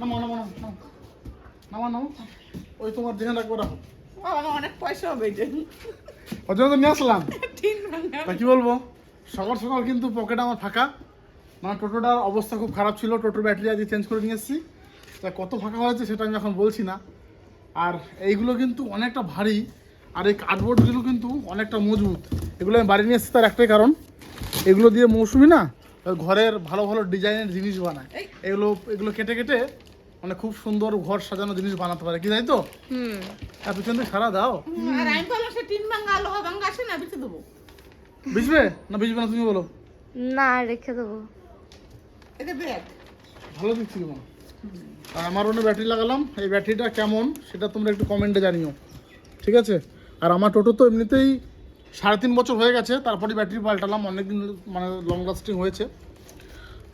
নামো নামো নামো নামো নামো, ওই তোমার দেখে রাখবো, রাখো। অনেক পয়সা হবে ওই জন্য তো নিয়ে আসলাম। তা কি বলবো, সকাল সকাল কিন্তু পকেট আমার ফাঁকা, মানে টোটোটার অবস্থা খুব খারাপ ছিল, টোটোর ব্যাটারি আজকে চেঞ্জ করে নিয়ে এসেছি। তা কত ফাঁকা হয়েছে সেটা আমি এখন বলছি না। আর এইগুলো কিন্তু অনেকটা ভারী, আর এই কার্ডবোর্ডগুলো কিন্তু অনেকটা মজবুত। এগুলো আমি বাড়ি নিয়ে এসেছি তার একটাই কারণ, এগুলো দিয়ে মৌসুমি না ঘরের ভালো ভালো ডিজাইনের জিনিস বানায়। এগুলো এগুলো কেটে কেটে মানে খুব সুন্দর ঘর সাজানো জিনিস বানাতে পারে, কি তাই তো? আর পিছন দিয়ে সারা দাও। আর আমি বললাম সে টিন ভাঙা লোহা ভাঙা আসে না, বিছে দেবো। বুঝবে না বুঝবে না তুমি বলো? না, রেখে দেবো। এটা দেখ ভালো দিচ্ছি মা। আর আমার অন্য ব্যাটারি লাগালাম, এই ব্যাটারিটা কেমন সেটা তোমরা একটু কমেন্টে জানিও, ঠিক আছে? আর আমার টোটো তো এমনিতেই 3.5 বছর হয়ে গেছে, তারপরে ব্যাটারি পাল্টালাম, অনেকদিন মানে লং লাস্টিং হয়েছে।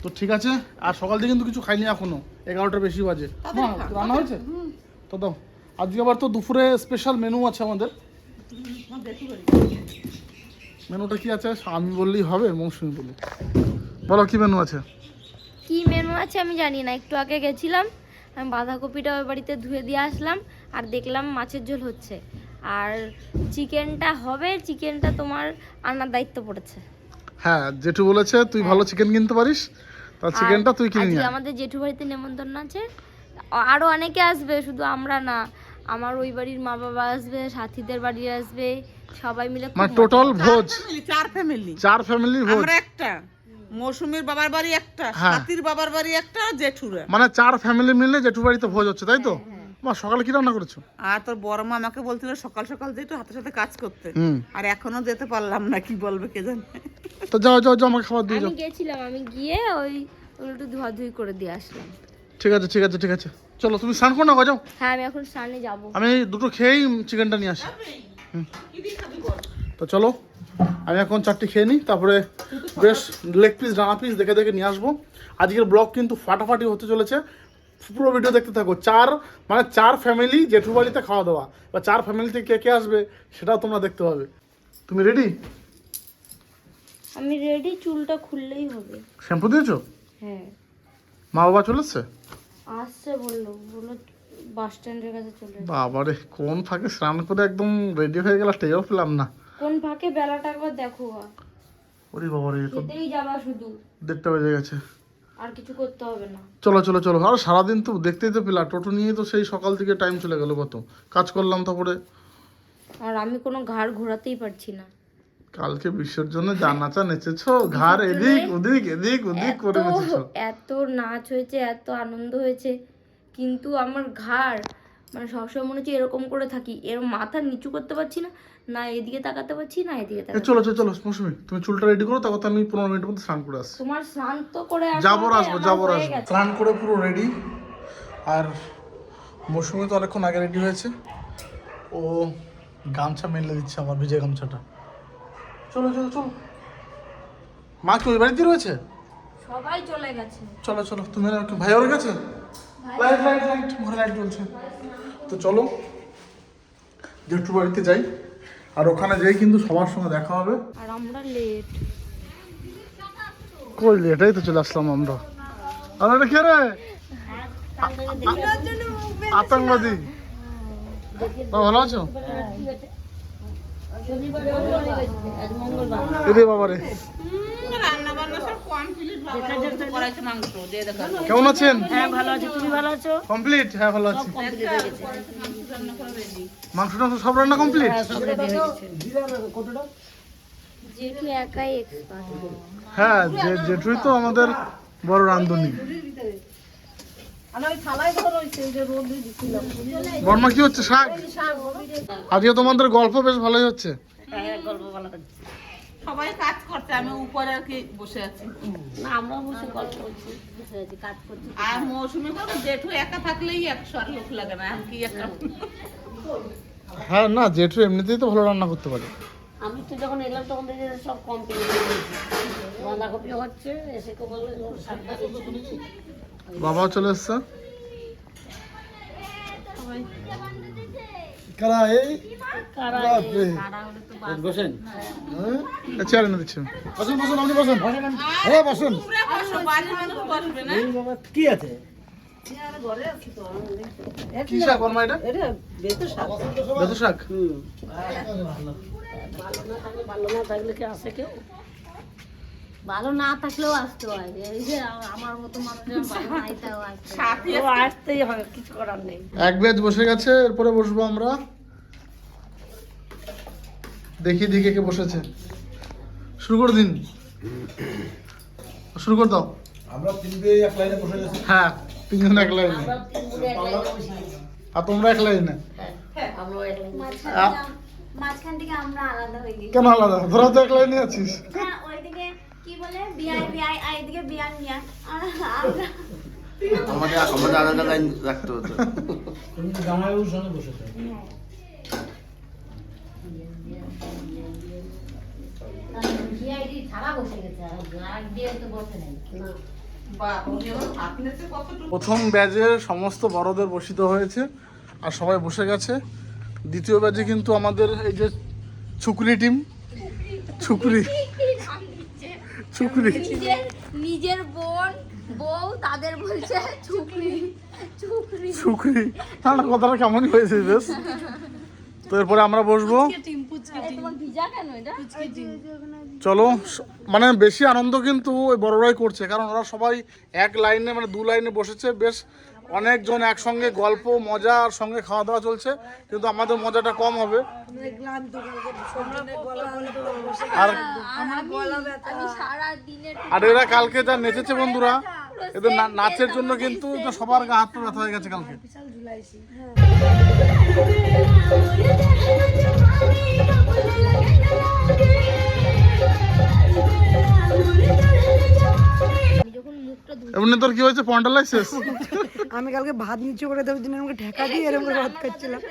তো ঠিক আছে। আর সকাল থেকে কিন্তু কিছু খাইনি এখনো, 11টার বেশি বাজে। মা রান্না হয়েছে তো দাও। আজকে আবার তো দুপুরে স্পেশাল মেনু আছে আমাদের। মেনুটা কি আছে আমি বললেই হবে? মৌসুমি বলি, বলো কি মেনু আছে? কি মেনু আছে আমি জানি না, একটু আগে গেছিলাম, আমি বাঁধাকপিটা ওই বাড়িতে ধুয়ে দিয়ে আসলাম, আর দেখলাম মাছের ঝোল হচ্ছে, আর চিকেনটা হবে, চিকেনটা তোমার আনার দায়িত্ব পড়েছে। হ্যাঁ, জেঠু বলেছে তুই ভালো চিকেন কিনতে পারিস, তা চিকেনটা তুই কিনে নিয়ে আয়। আমাদের জেঠু বাড়িতে নেমন্তন্ন আছে, আরো অনেকে আসবে, শুধু আমরা না, আমার ওই বাড়ির মা বাবা আসবে, সাথীদের বাড়ি আসবে, সবাই মিলে মানে টোটাল ভোজ, 4 ফ্যামিলির ভোজ। আমরা একটা, মৌসুমীর বাবার বাড়ি একটা, সাথীর বাবার বাড়ি একটা, জেঠুরা, মানে 4 ফ্যামিলি মিলে জেঠু বাড়িতে ভোজ হচ্ছে, তাই তো? মা সকালে কি রান্না করেছো? আর তোর বড় মা আমাকে বলছিল সকাল সকাল যে একটু হাতের সাথে কাজ করতে, আর এখনো যেতে পারলাম না, কি বলবে কে জানে। তো যাও যাও যাও, আমাকে খাবার দিয়ে যাও। আমি গেছিলাম, আমি গিয়ে ওই একটু ধোয়াধুয়ি করে দিয়ে আসলাম। ঠিক আছে ঠিক আছে ঠিক আছে, চলো তুমি স্নান করো না, যাও। হ্যাঁ, আমি এখন স্নানে যাব। আমি দুটো খেয়েই চিকেনটা নিয়ে আসি। তো চলো, আমি এখন 4টি খেয়ে নিই, তারপরে বেশ লেগ পিস ডানা পিস দেখে দেখে নিয়ে আসবো। আজকের ব্লগ কিন্তু ফাটাফাটি হতে চলেছে, পুরো ভিডিও দেখতে থাকো। 4 ফ্যামিলি জেঠু বাড়িতে খাওয়া দাওয়া, বা 4 ফ্যামিলিতে কে কে আসবে সেটাও তোমরা দেখতে পাবে। তুমি রেডি? আমি রেডি, চুলটা খুললেই হবে। শ্যাম্পু দিয়েছো? হ্যাঁ। মা বাবা চলে এসছে? আসছে, বললো বাস স্ট্যান্ডের কাছে চলে এসেছে। বাবারে, কোন ফাঁকে স্নান করে একদম রেডি হয়ে গেল, টেও পেলাম না। কোন ফাঁকে বেলাটা একবার দেখো। ওরে বাবারে, তো খেতেই যাবা শুধু, 1:30 বেজে গেছে। আর কিছু করতে হবে না। চলো চলো চলো, আর সারাদিন তো দেখতেই তো পেলা, টোটো নিয়ে তো সেই সকাল থেকে টাইম চলে গেল, কত কাজ করলাম। তারপরে আর আমি কোনো ঘাড় ঘোরাতেই পারছি না। কালকে বিসর্জনে যা নাচা নেচেছো, ঘাড় এদিক ওদিক এদিক ওদিক করে নেচেছো। এত নাচ হয়েছে, এত আনন্দ হয়েছে, কিন্তু আমার ঘাড় মানে সবসময় মনে হচ্ছে এরকম করে থাকি, এর মাথা নিচু করতে পারছি না, না এদিকে তাকাতে পারছি না এদিকে তাকাতে। চলো চলো চলো মৌসুমি, তুমি চুলটা রেডি করো, তারপর আমি 15 মিনিটের মধ্যে স্নান করে আসছি। তোমার স্নান তো করে যাবো আসবো। স্নান করে পুরো রেডি, আর মৌসুমি তো অনেকক্ষণ আগে রেডি হয়েছে, ও গামছা মেলে দিচ্ছে আমার ভিজে গামছাটা। চলো চলো চলো, মা কি ওই বাড়িতে রয়েছে? সবাই চলে গেছে। চলো চলো, তুমি ভাই ওর গেছে, লাইট লাইট লাইট ঘরে লাইট জ্বলছে। তো চলো জেঠুর বাড়িতে যাই, আর ওখানে যাই কিন্তু সবার সঙ্গে দেখা হবে। আর আমরা লেট কই এটাই তো চলে আসলাম আমরা। আর এটা কে রে? আতঙ্কবাদী। ভালো আছো? এরে বাবা রে, কেমন আছেন? হ্যাঁ ভালো আছি, তুমি ভালো আছো? কমপ্লিট? হ্যাঁ ভালো আছি। মাংসটা তো সব রান্না কমপ্লিট? জেঠু একাই এক্সপার্ট। হ্যাঁ, জেঠুই তো আমাদের বড় রাঁধুনি। বর্মা কি হচ্ছে? শাক? আজকে তোমাদের গল্প বেশ ভালোই হচ্ছে। সবাই কাজ করছে, আমি উপরে আর কি বসে আছি। না, আমরা বসে গল্প করছি, বসে আছি, কাজ করছি। আর মৌসুমী বলে জেঠু একা থাকলেই 100 আর লোক লাগে না, আমি কি একটা। হ্যাঁ না, জেঠু এমনিতেই তো ভালো রান্না করতে পারে। আমি তো যখন এলাম তখন দেখি সব কমপ্লিট হয়ে গেছে, বাঁধাকপি হচ্ছে, এসে কে বলবে বাবাও চলে এসছে। কারা এই বসেন, চেয়ার এনে দিচ্ছেন। বসুন বসুন, আপনি বসুন। হ্যাঁ বসুন। বাড়ির মানুষ বসবে না। কি আছে? কি শাক বর্মা এটা? বেতো শাক। ভালো না থাকলেও আসতে হয়, এই যে আমার মতো মানুষের ভালো নাই তাও আসতেই হবে, কিছু করার নেই। এক ব্যাচ বসে গেছে, এরপরে বসবো আমরা। দেখি দিকে কে বসেছে। শুরু করে দিন, শুরু করে দাও। আমরা তিনটে এক লাইনে বসে গেছি। হ্যাঁ, তিনজন এক লাইনে। আর তোমরা এক লাইনে। মাঝখান থেকে আমরা আলাদা হয়ে গেছি। কেন আলাদা? তোরা তো এক লাইনে আছিস। হ্যাঁ, ওইদিকে কি বলে বিআই বিআই, আর এদিকে বিয়ান বিয়ান। আমরা আমাদের আলাদা লাইন রাখতে হতো। তুমি তো জামাইবাবুর সঙ্গে বসেছো। বিআইডি ছাড়া বসে গেছে, আর বিআই তো বসে নেই। প্রথম ব্যাচের সমস্ত বড়দের বসিত হয়েছে আর সবাই বসে গেছে। দ্বিতীয় ব্যাচে কিন্তু আমাদের এই যে ছুকরি টিম, ছুকরি ছুকরি নিজের বোন বউ তাদের বলছে ছুকরি ছুকরি ছুকরি। না না, কথাটা কেমনই হয়েছে বেশ। তো এরপরে আমরা বসবো। তোমার ভিজা কেন এটা? চলো, মানে বেশি আনন্দ কিন্তু ওই বড়রাই করছে, কারণ ওরা সবাই এক লাইনে মানে দু লাইনে বসেছে। বেশ অনেকজন একসঙ্গে গল্প মজা আর সঙ্গে খাওয়া দাওয়া চলছে, কিন্তু আমাদের মজাটা কম হবে। আর আর এরা কালকে যা নেচেছে বন্ধুরা, এদের নাচের জন্য কিন্তু সবার গা হাত পা ব্যথা হয়ে গেছে কালকে। এমনি তোর কি হয়েছে? পন্ডালাইসিস? আমি কালকে ভাত নিচু করে দেওয়ার জন্য আমাকে ঢাকা দিয়ে এরকম করে ভাত খাচ্ছিলাম।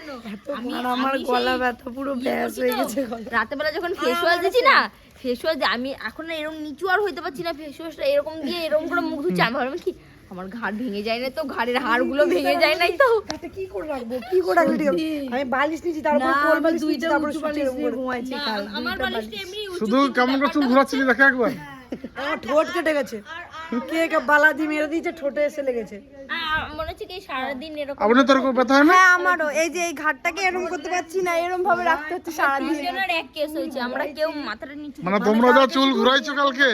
আর আমার গলা ব্যথা পুরো ব্যাস হয়ে গেছে। রাতের বেলা যখন ফেস ওয়াশ দিচ্ছি না, ফেস ওয়াশ আমি এখন না এরকম নিচু আর হইতে পারছি না, ফেস ওয়াশটা এরকম দিয়ে এরকম করে মুখ ধুচ্ছি। আমি ভাবলাম কি আমার ঘাড় ভেঙে যায় না তো, ঘাড়ের হাড়গুলো ভেঙে যায় নাই তো? তাতে কি করে রাখবো, কি করে রাখবি? আমি বালিশ নিয়েছি, তারপর কোল বালিশ নিয়েছি, তারপর বালিশ নিয়ে ঘুমাইছি। আমার বালিশটা এমনি শুধু কেমন করে চুল ঘোরাচ্ছিলি দেখা একবার। আমার ঠোঁট কেটে গেছে, কে বালা দিয়ে মেরে দিয়েছে, ঠোঁটে এসে লেগেছে। মনে হচ্ছে কি সারাদিন এরকম। আপনি তোর কোনো ব্যথা হয় না? হ্যাঁ, আমারও এই যে এই ঘাটটাকে এরকম করতে পারছি না, এরকম ভাবে রাখতে হচ্ছে সারাদিন। দুজনের এক কেস হয়েছে, আমরা কেউ মাথাটা নিচু। মানে তোমরা যা চুল ঘুরাইছো কালকে,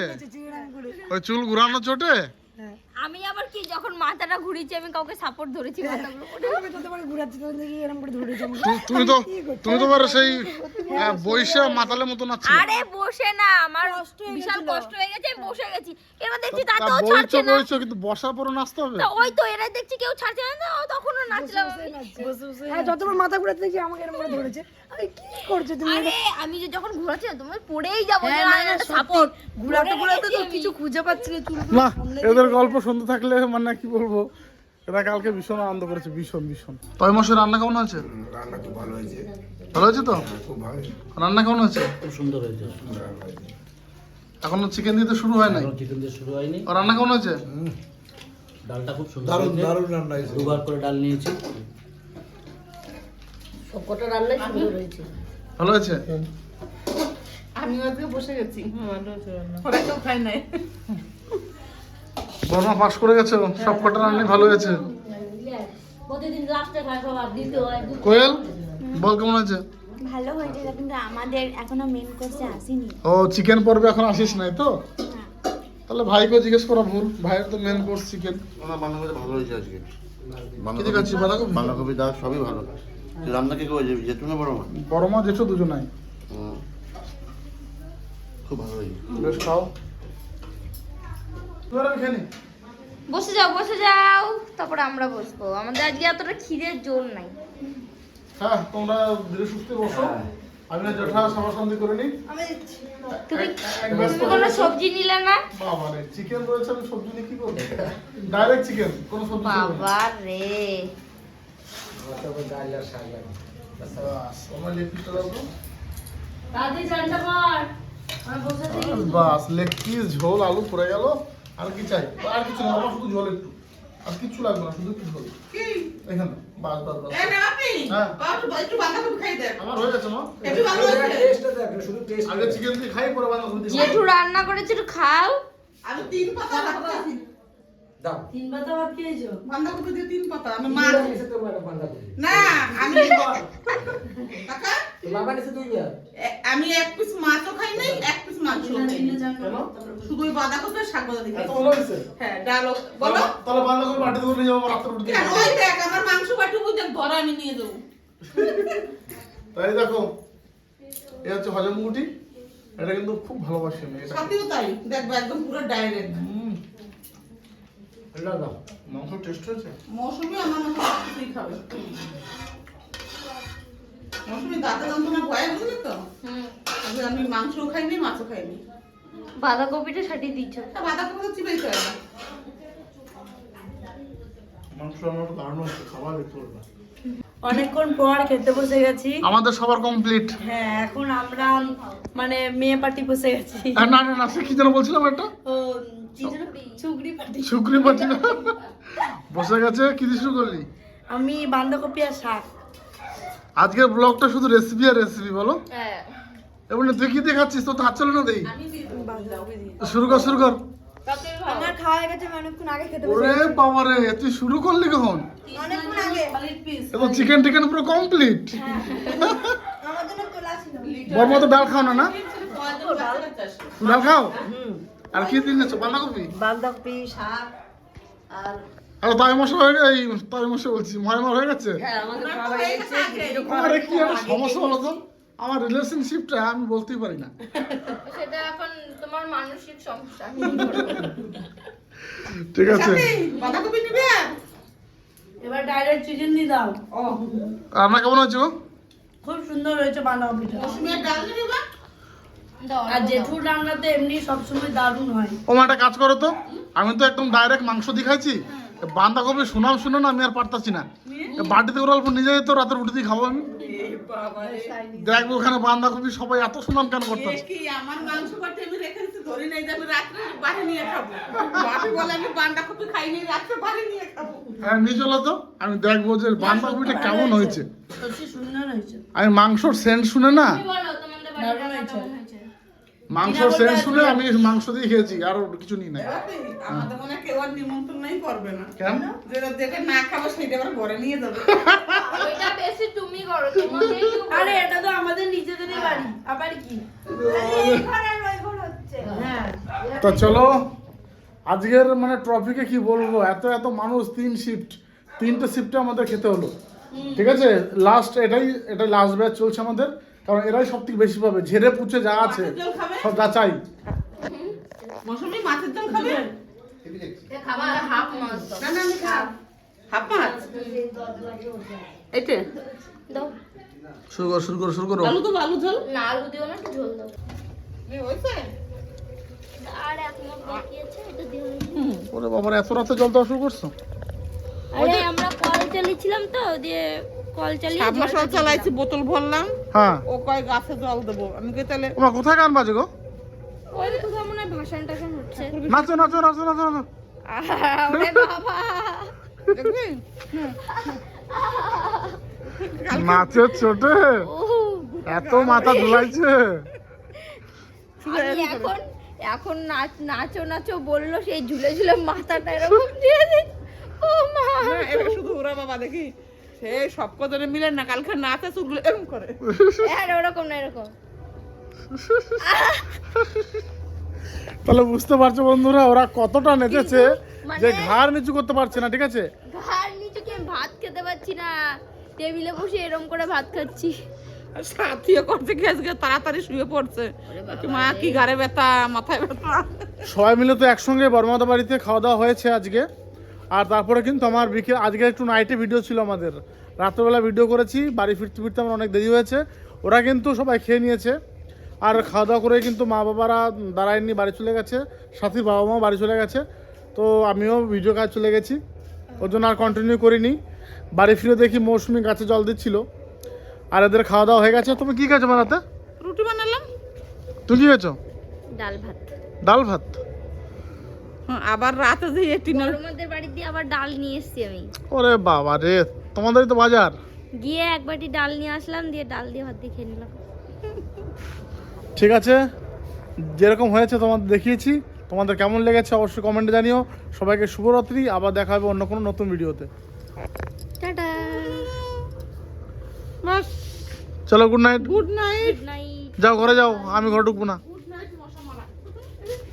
ওই চুল ঘুরানো চোটে আমি আবার কি যখন মাথাটা ঘুরিয়েছি আমি কাউকে সাপোর্ট ধরেছি মাথাগুলো। তুমি তো বড় সেই বইসা মাতালের মতো নাচছো। আরে বসে না, আমার বিশাল কষ্ট হয়ে গেছে, আমি বসে গেছি। এবার দেখছি তা তাতেও ছাড়ছে না। বইছো কিন্তু বসার পরে নাচতে হবে। তো ওই তো এরা দেখছি কেউ ছাড়ছে না, ও তখনও নাচলাম। হ্যাঁ, যতবার মাথা ঘুরাতে দেখি আমাকে এরকম করে ধরেছে। আরে কি করছো তুমি? আরে আমি যে যখন ঘোরাচ্ছি না তোমার পড়েই যাবো, সাপোর্ট ঘুরাতে ঘুরাতে তো কিছু খুঁজে পাচ্ছি না চুল। না, এদের গল্প শুনতে থাকলে মানে কি বলবো, এরা কালকে ভীষণ আনন্দ করেছে, ভীষণ ভীষণ। তয় মাসের রান্না কেমন আছে? রান্না খুব ভালো হয়েছে। ভালো হয়েছে তো? খুব ভালো। রান্না কেমন হয়েছে? খুব সুন্দর হয়েছে। এখনো চিকেন দিতে শুরু হয় নাই? এখনো চিকেন দিয়ে শুরু হয়নি। আর রান্না কেমন হয়েছে? ডালটা খুব সুন্দর দারুণ হয়েছে। দারুণ রান্না হয়েছে। দুবার করে ডাল নিয়েছি। সবকটা রান্নাই সুন্দর হয়েছে। ভালো হয়েছে? আমি আজকে বসে গেছি, ওরা কেউ খাই নাই। বর্মা পাস করে গেছে, সব কটা রান্নাই ভালো হয়েছে। প্রতিদিন লাস্টে খাই, সবার দিতে হয়। কোয়েল বল কেমন হয়েছে? ভালো হয়েছে, কিন্তু আমাদের এখনো মেন কোর্সে আসেনি। ও চিকেন পর্বে এখন আসিস নাই তো? তাহলে ভাইকে জিজ্ঞেস করা ভুল, ভাইয়ের তো মেন কোর্স চিকেন। আমার বাঁধাকপি ভালো হয়েছে আজকে। কি দেখাচ্ছি বাঁধাকপি? বাঁধাকপি দাও সবই ভালো। রান্না কে করেছে? যেটু না বড় মা? বড় মা জেঠু দুজনাই। খুব ভালো হয়েছে। বেশ খাও। তুই আর খেয়ে নি। বসে যাও বসে যাও, তারপর আমরা বসবো। আমাদের আজকে এতটা খিদের জোর নাই। হ্যাঁ, তোমরা ধীরে সুস্থে বসো, আমি না জেঠা সভা শান্তি করে নি। তুমি কোনো সবজি নিলে না? বাবা রে, চিকেন রয়েছে, আমি সবজি নিয়ে কি করবো? ডাইরেক্ট চিকেন, কোনো সবজি ছিল না। বাবা রে, বাস, আমার লেগ পিসটা দাও তো। তাড়াতাড়ি রান্না কর। আমি বসে থাকি। বাস, লেগ পিস, ঝোল, আলু পড়ে গেল। আর কি চাই? আর কিছু না, আমার শুধু ঝোল একটু। আর কিচ্ছু লাগবে না, শুধু একটু ঝোল। এখানে বাস বাস বাস। হ্যাঁ, আমার হয়ে গেছে মা। আগে চিকেন দিয়ে খাই, পরে বাঁধাকপি দিয়ে খাই। জেঠু রান্না করেছে, একটু খাও। দাও। 3 পাতা ভাত খেয়েছো? বাঁধাকপি দিয়ে 3 পাতা আমি মা না আমি কাকা আমি 1 পিস মাছও খাই নাই 1 পিস মাংস খাই নাই শুধু ওই বাঁধাকপি আর শাক ভাজা দিয়ে এত ভালো হয়েছে? হ্যাঁ ডাল বলো তাহলে বান্দাকপি বাটি করে নিয়ে যাবো রাত্রে রুটি কেন ওই দেখ আমার মাংস বাটি বুঝে ধরা আমি নিয়ে যাবো তাই দেখো এই হচ্ছে হজমগুটি, এটা কিন্তু খুব ভালোবাসি আমি এটা। সাথেও তাই দেখবে একদম পুরো ডাইরেক্ট এটা দাও, মাংস টেস্ট হয়েছে। মৌসুমি আমার মতো কিছুই খাবে মৌসুমি দাঁতে যন্ত্রণা ভয় বুঝলি তো আগে আমি মাংসও খাইনি মাছও খাইনি বাঁধাকপিটা সাটিয়ে দিচ্ছ। বাঁধাকপি তো চিবাই খাই না মাংস আমার দারুণ হচ্ছে, খাবার দেখতে পারবে। অনেকক্ষণ পর খেতে বসে গেছি। আমাদের সবার কমপ্লিট। হ্যাঁ, এখন আমরা মানে মেয়ে পার্টি বসে গেছি। না না না, সে কি যেন বলছিলাম একটা ও চুগড়ি পার্টি। শুক্রি পাচ্ছি না, বসে গেছে। কি দিয়ে শুরু করলি? আমি বাঁধাকপি আর শাক। আজকের ব্লগটা শুধু রেসিপি আর রেসিপি, বলো। হ্যাঁ এবার তুই কি দিয়ে খাচ্ছিস? তো হাত চলে না দেই। বাঁধাকপি দিয়ে। শুরু কর শুরু কর। আমার খাওয়া হয়ে গেছে, আমি অনেকক্ষণ আগে খেতে বসে ওরে বাবা রে, তুই শুরু করলি কখন? অনেকক্ষণ আগে। এবং চিকেন টিকেন পুরো কমপ্লিট। আমার জন্য তোলা ছিল। বর্মা তো ডাল খাও না? না ডাল খাও। আর কি দিনেছো? বাঁধাকপি, বাঁধাকপি, শাক আর আরে তাই মশলা হয়ে গেছে। এই তাই মশলা বলছি, ময়মার হয়ে গেছে। হ্যাঁ, আমাদের খাওয়া হয়ে গেছে। আরে কি একটা সমস্যা বলো তো, আমার রিলেশনশিপটা আমি বলতেই পারি না। সেটা এখন তোমার মানসিক সমস্যা। ঠিক আছে, বাঁধাকপি নিবে এবার ডাইরেক্ট চিকেন দিয়ে দাও। ও রান্না কেমন হয়েছে গো? খুব সুন্দর হয়েছে বাঁধাকপিটা। মৌসুমি আর ডাল নিবে আর জেঠুর রান্নাতে এমনি সবসময় দারুণ হয়। ও মা, একটা কাজ করো তো, আমি তো একদম ডাইরেক্ট মাংস দিয়ে খাইছি। বাঁধাকপি সুনাম শুনে না, আমি আর পারতাছি না। বাটিতে করে অল্প নিজে তো রাতের রুটি দিয়ে খাবো আমি। দেখবো ওখানে বাঁধাকপি সবাই এত সুনাম কেন করতেছে। কি আমার মাংস বাটি আমি রেখে দিতে ধরে নেই যাবে রাত্রে বাড়ি নিয়ে খাবো বাপি বলে আমি বাঁধাকপি খাইনি রাত্রে বাড়ি নিয়ে খাবো হ্যাঁ, নিয়ে চলো তো, আমি দেখবো যে বাঁধাকপিটা কেমন হয়েছে। সত্যি সুন্দর হয়েছে। আমি মাংসর সেন্ট শুনে না, বলো তোমাদের বাড়িতে রান্না কেমন হয়েছে? মাংসর সেন্ট শুনে আমি মাংস দিয়ে খেয়েছি, আর কিছু নিই নাই। আমাদের মনে হয় কেউ আর নিমন্ত্রণই করবে না কেন? যেটা যেটা না খাবো সেটা আবার ঘরে নিয়ে যাবে ওইটা বেশি তুমি করো, তোমাকেই তো বলো। আরে এটা তো আমাদের নিজেদেরই বাড়ি, আবার কি? হ্যাঁ, তো চলো, আজকের মানে ট্রফিকে কি বলবো, এত এত মানুষ, 3 শিফট, 3টে শিফটে আমাদের খেতে হলো। ঠিক আছে, লাস্ট এটাই লাস্ট ব্যাচ চলছে আমাদের, কারণ এরাই সব থেকে বেশি পাবে। ঝেড়ে পুছে যা আছে সব যাচাই। মৌসুমি মাছের ঝোল খাবে খাবার হাফ মাছ দাও। না না আমি খাব হাফ মাছ এইটা দাও। শুরু করো শুরু করো শুরু করো। আলু তো আলু ঝোল না আলু দিও না, একটু ঝোল দাও। হয়েছে আর এক মুখ বাকি আছে, এটা দিও। ওরে বাবার, এত রাতে জল দেওয়া শুরু করছো? আরে আমরা কল চালিয়েছিলাম তো, দিয়ে কল চালিয়ে সাব মশলা চালাইছি, বোতল ভরলাম। হ্যাঁ, ও কয় গাছে জল দেবো আমি কে তাহলে ওমা কোথায় গান বাজে গো? ওই কোথাও মনে হয় ভাষণ টাষণ হচ্ছে। নাচো নাচো নাচো নাচো নাচো। ওরে বাবা, দেখবি নাচের চোটে ও এত মাথা ধুলাইছে। আমি এখন নাচো নাচো বললো, সেই ঝুলে ঝুলে মাথাটা এরকম দিয়ে দিই। ও মা, না, এবার শুধু ওরা বাবা দেখি সে সব কজনে মিলে না কালকে নাচে চুলগুলো এরকম করে হ্যাঁ ওরকম না এরকম। তাহলে বুঝতে পারছো বন্ধুরা, ওরা কতটা নেচেছে মানে- যে ঘাড় নিচু করতে পারছে না। ঠিক আছে, ঘাড় নিচে কি আমি ভাত খেতে পারছি না, টেবিলে বসে এরকম করে ভাত খাচ্ছি। আর সাথীও করছে গ্যাস গিয়ে তাড়াতাড়ি শুয়ে পড়ছে মা কি গাড়ে ব্যথা মাথায় ব্যথা সবাই মিলে তো একসঙ্গে বর্মাদা বাড়িতে খাওয়া দাওয়া হয়েছে আজকে। আর তারপরে কিন্তু আমার বিকেল আজকে একটু নাইটে ভিডিও ছিল আমাদের, রাত্রেবেলা ভিডিও করেছি। বাড়ি ফিরতে ফিরতে আমার অনেক দেরি হয়েছে। ওরা কিন্তু সবাই খেয়ে নিয়েছে, আর খাওয়া দাওয়া করে কিন্তু মা বাবারা দাঁড়ায়নি, বাড়ি চলে গেছে। সাথীর বাবা মাও বাড়ি চলে গেছে। তো আমিও ভিডিও কাজ চলে গেছি, ওর জন্য আর কন্টিনিউ করিনি। বাড়ি ফিরে দেখি মৌসুমি গাছে জল দিচ্ছিল, আর এদের খাওয়া দাওয়া হয়ে গেছে। তুমি কি খেয়েছো বানাতে? রুটি বানালাম। তুমি কি খেয়েছো? ডাল ভাত। ডাল ভাত। আবার রাতে যে টিনের আমাদের বাড়ি দিয়ে আবার ডাল নিয়ে এসেছি আমি। ওরে বাবা রে, তোমাদেরই তো বাজার। গিয়ে এক বাটি ডাল নিয়ে আসলাম, দিয়ে ডাল দিয়ে ভাত দিয়ে খেয়ে নিলাম। ঠিক আছে, যেরকম হয়েছে তোমাদের দেখিয়েছি। তোমাদের কেমন লেগেছে অবশ্যই কমেন্টে জানিও। সবাইকে শুভরাত্রি, আবার দেখা হবে অন্য কোনো নতুন ভিডিওতে। টাটা। চলো good night. Good night. Good night. যাও ঘরে যাও, আমি ঘরে ঢুকবো না।